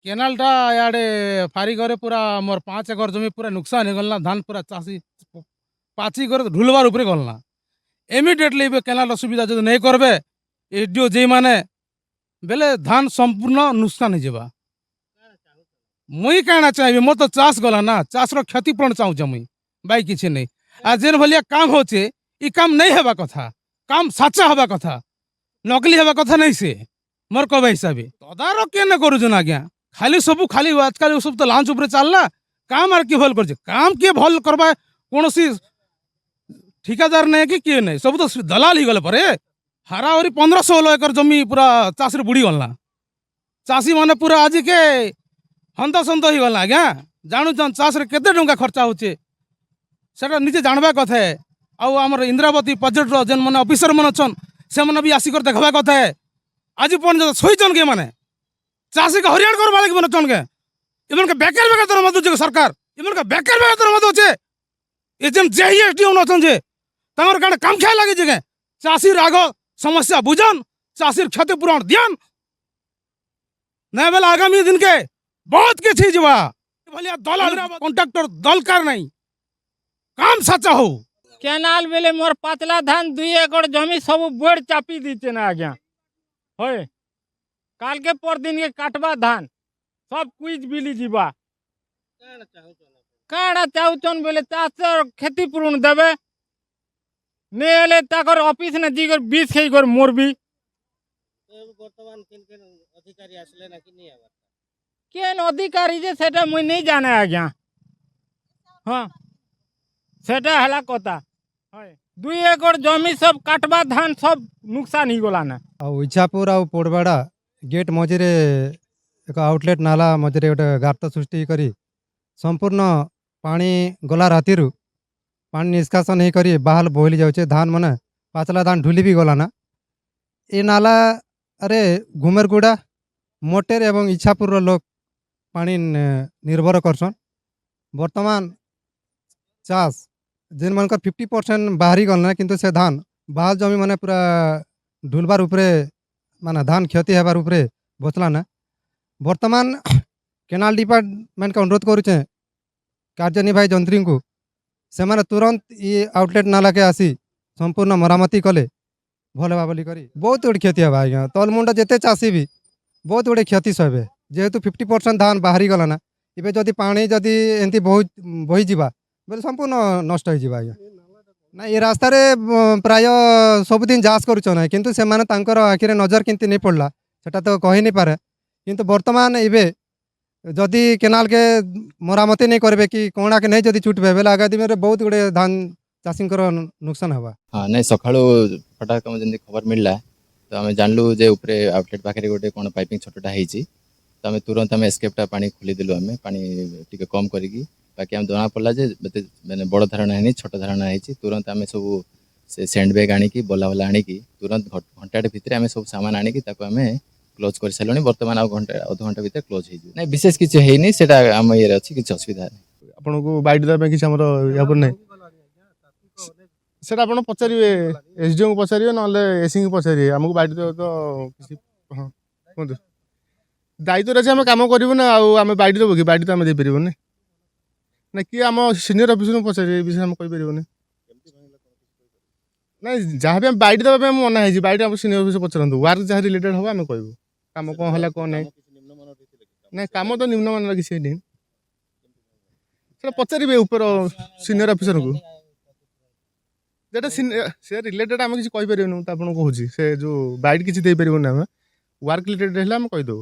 କେନାଲଟା ଇଆଡ଼େ ଫାରିଗରେ ପୁରା ମୋର 5 ଏକର ଜମି ପୁରା ନୁକସାନ ହେଇଗଲା ଧାନ ପୁରା ଚାଷୀ ପାଚି କରି ଢୁଲବାର ଉପରେ ଗଲା ଇମିଡ଼ିଏଟଲି ଏବେ କେନାଲର ସୁବିଧା ଯଦି ନେଇ କରବେ ଏଡିଓ ଯେଇମାନେ ବେଲେ ଧାନ ସମ୍ପୂର୍ଣ୍ଣ ନୁକସାନ ହେଇଯିବା ମୁଇଁ କାଣା ଚାହିଁବି ମୋର ତ ଚାଷ ଗଲା ନା ଚାଷର କ୍ଷତିପୂରଣ ଚାହୁଁଛେ ମୁଇଁ ବାଇ କିଛି ନେଇ ଆଉ ଯେନ୍ ଭଳିଆ କାମ ହଉଛେ ଇ କାମ ନେଇ ହେବା କଥା କାମ ସାଚା ହେବା କଥା ନକଲି ହେବା କଥା ନାଇଁ ସେ ମୋର କହିବା ହିସାବେ ତଦାରଖ କେନେ କରୁଛନ୍ ଆଜ୍ଞା ଖାଲି ସବୁ ଖାଲି ଆଜକାଲି ସବୁ ତ ଲାଞ୍ଚ ଉପରେ ଚାଲିଲା କାମ আর କିଏ ଭଲ କରୁଛେ କାମ କିଏ ଭଲ କରବା କୌଣସି ঠিকাদার নেই কি কিଏ নেই ସବୁ ତ ଦଲାଲ ହେଇଗଲେ ପରେ ହାରାହାରି 15-16 ଏକର ଜମି ପୁରା ଚାଷରେ ବୁଡ଼ି ଗଲା ଚାଷୀ ମାନେ ପୁରା ଆଜିକେ ହନ୍ତସନ୍ତ ହେଇଗଲା ଆଜ୍ଞା ଜାଣୁଛନ୍ ଚାଷରେ କେତେ ଟଙ୍କା ଖର୍ଚ୍ଚ ହଉଛେ ସେଟା ନିଜେ ଜାଣବା କଥା ଆଉ ଆମର ଇନ୍ଦ୍ରାବତୀ ପ୍ରୋଜେକ୍ଟର ଯେନ୍ ମାନେ ଅଫିସର ମାନେ ଅଛନ୍ ସେମାନେ ବି ଆସିକରି ଦେଖବା କଥା ଆଜି ପର୍ଯ୍ୟନ୍ତ ଶୋଇଛନ୍ କେ ମାନେ ଚାଷୀকে হরিয়ান করবা লাগবে না চনকে এমনকে বেকার বেকার দরমা দচ্ছে সরকার এমনকে বেকার বেকার দরমা দচ্ছে এজেন জেএসডি অছন যে তাঙ্কর কানে কাম খেয়া লাগিছে কে চাষীর আগ সমস্যা বুঝন চাষীর ক্ষতিপূরণ দিয়ান না বেলা আগামী দিনকে বহুত কিছু যা ভলিয়া দলাল কন্ট্রাক্টর দরকার নাই কাম সাচা হো কেনাল বেলে মোর পাতলা ধান 2 একর জমি সব বড় চাপি দিচ্ছে না আজ্ঞা হয় কালকে পরদিন কে কাটবা ধান সব কুইজ বিলি যা কাଣା চাহুছন বেলে চাষর ক্ষতিপূরণ দেবে নে এলে তাকর অফিস নে জিগর বিষ খেই কর মরবি কেন অধিকারী যে সেটা মুই নেই জানে আজ্ঞা হ্যাঁ সেটা হেলা কথা হয় 2 একর জমি সব কাটবা ধান সব নুকসান হয়ে গলা না ইচ্ছাপুর ଆଉ ପୋଡ଼ବାଡ଼ା ଗେଟ୍ ମଝିରେ ଏକ ଆଉଟଲେଟ୍ ନାଲା ମଝିରେ ଗୋଟେ ଗାତ ସୃଷ୍ଟି କରି ସମ୍ପୂର୍ଣ୍ଣ ପାଣି ଗଲା ରାତିରୁ ପାଣି ନିଷ୍କାସନ ହେଇକରି ବାହାଲ ବୋହିଲି ଯାଉଛେ ଧାନ ମାନେ ପାଚଲା ଧାନ ଢୁଲି ବି ଗଲା ନା ଏ ନାଲାରେ ଘୁମେରଗୁଡ଼ା ମୋଟେର ଏବଂ ଇଚ୍ଛାପୁରର ଲୋକ ପାଣି ନିର୍ଭର କରସନ୍ ବର୍ତ୍ତମାନ ଚାଷ ଯେନ୍ମାନଙ୍କର 50% ବାହାରି ଗଲା କିନ୍ତୁ ସେ ଧାନ ବାହାଲ ଜମି ମାନେ ପୁରା ଢୁଲବାର ଉପରେ ମାନେ ଧାନ କ୍ଷତି ହେବାର ଉପରେ ବସଲା ନା ବର୍ତ୍ତମାନ କେନାଲ ଡିପାର୍ଟମେଣ୍ଟকে ଅନୁରୋଧ କରୁଛେ କାର୍ଯ୍ୟନିର୍ବାହୀ ଯନ୍ତ୍ରୀଙ୍କୁ ସେମାନେ ତୁରନ୍ତ ଇ ଆଉଟଲେଟ୍ ନାଲାକେ ଆସି ସମ୍ପୂର୍ଣ୍ଣ ମରାମତି କଲେ ଭଲ ହେବା ବୋଲି କରି ବହୁତ ଗୁଡ଼ିଏ କ୍ଷତି ହେବା ଆଜ୍ଞା ତଲମୁଣ୍ଡ ଯେତେ ଚାଷୀ ବି ବହୁତ ଗୁଡ଼ିଏ କ୍ଷତି ସହିବେ ଯେହେତୁ 50% ଧାନ ବାହାରି ଗଲା ନା ଏବେ ଯଦି ପାଣି ଯଦି ଏମିତି ବହିଯିବା ବୋଲେ ସମ୍ପୂର୍ଣ୍ଣ ନଷ୍ଟ ହେଇଯିବ ଆଜ୍ଞା ନା ଏ ରାସ୍ତାରେ ପ୍ରାୟ ସବୁଦିନ ଯାଆସ କରୁଛନ୍ କିନ୍ତୁ ସେମାନେ ତାଙ୍କର ଆଖିରେ ନଜର କେମିତି ନେଇ ପଡ଼ିଲା ସେଟା ତ କହି ନାଇଁ ପାରେ କିନ୍ତୁ ବର୍ତ୍ତମାନ ଏବେ ଯଦି କେନାଲକେ ମରାମତି ନେଇ କରିବେ କି କଣାକେ ନେଇ ଯଦି ଛୁଟବେ ବେଲେ ଆଗାମୀ ଦିନରେ ବହୁତ ଗୁଡ଼ିଏ ଧାନ ଚାଷୀଙ୍କର नुकसान ହେବା हाँ नहीं सकाळु हठात आम जमी खबर मिलला तो आम जानलु जे उपरे आउटलेट पाखे गोटे कौन पाइपिंग छोटा होती तो आम तुरंत आम एस्केपटा पानी खोलीदेलु आम पानी टी कम करी बाकी आम जना पड़ा जे मैंने बड़ धारणा है छोट धारणा है तुरंत आम सब से सेंड बैग आनिकी बल्ला बल्ला आनिकी तुरंत घंटाटे भितर आम सब सामान आनिकी आम क्लोज कर सारे बर्तमान आ घंटा अध घंटा भितर क्लोज हो ना विशेष किसी है से आम ये अच्छी किसी असुविधा नहीं आपन को बाइट देबे किसी हमर या पर नहीं सेटा आपन पचारिबे एसडीओ को पचारिबे नले एसी को पचारिबे हमको बाइट देबे तो किसी हां कोन दायित्व रे हम काम करिवो ना आम बाइट देबो कि बाइट तो आम दे परिबो ना कि आम सीनियर ऑफिसर को पचारिबे विषय हम कहि परिबो ना जहाँ भी हम बाइट देबे हम मना है बाइट हम सीनियर ऑफिसर पचरंतु वर्क जहाँ रिलेटेड हो आम कहबो काम कौन हला कौन नहीं ना काम तो निम्नमान किसी नहीं पचारे ऊपर सीनियर ऑफिसर को जेटा से रिलेटेड आम किसी कहीपर आपको कहूँ से जो बाइट किसी दे पारे वर्क रिलेटेड है कहीदेव।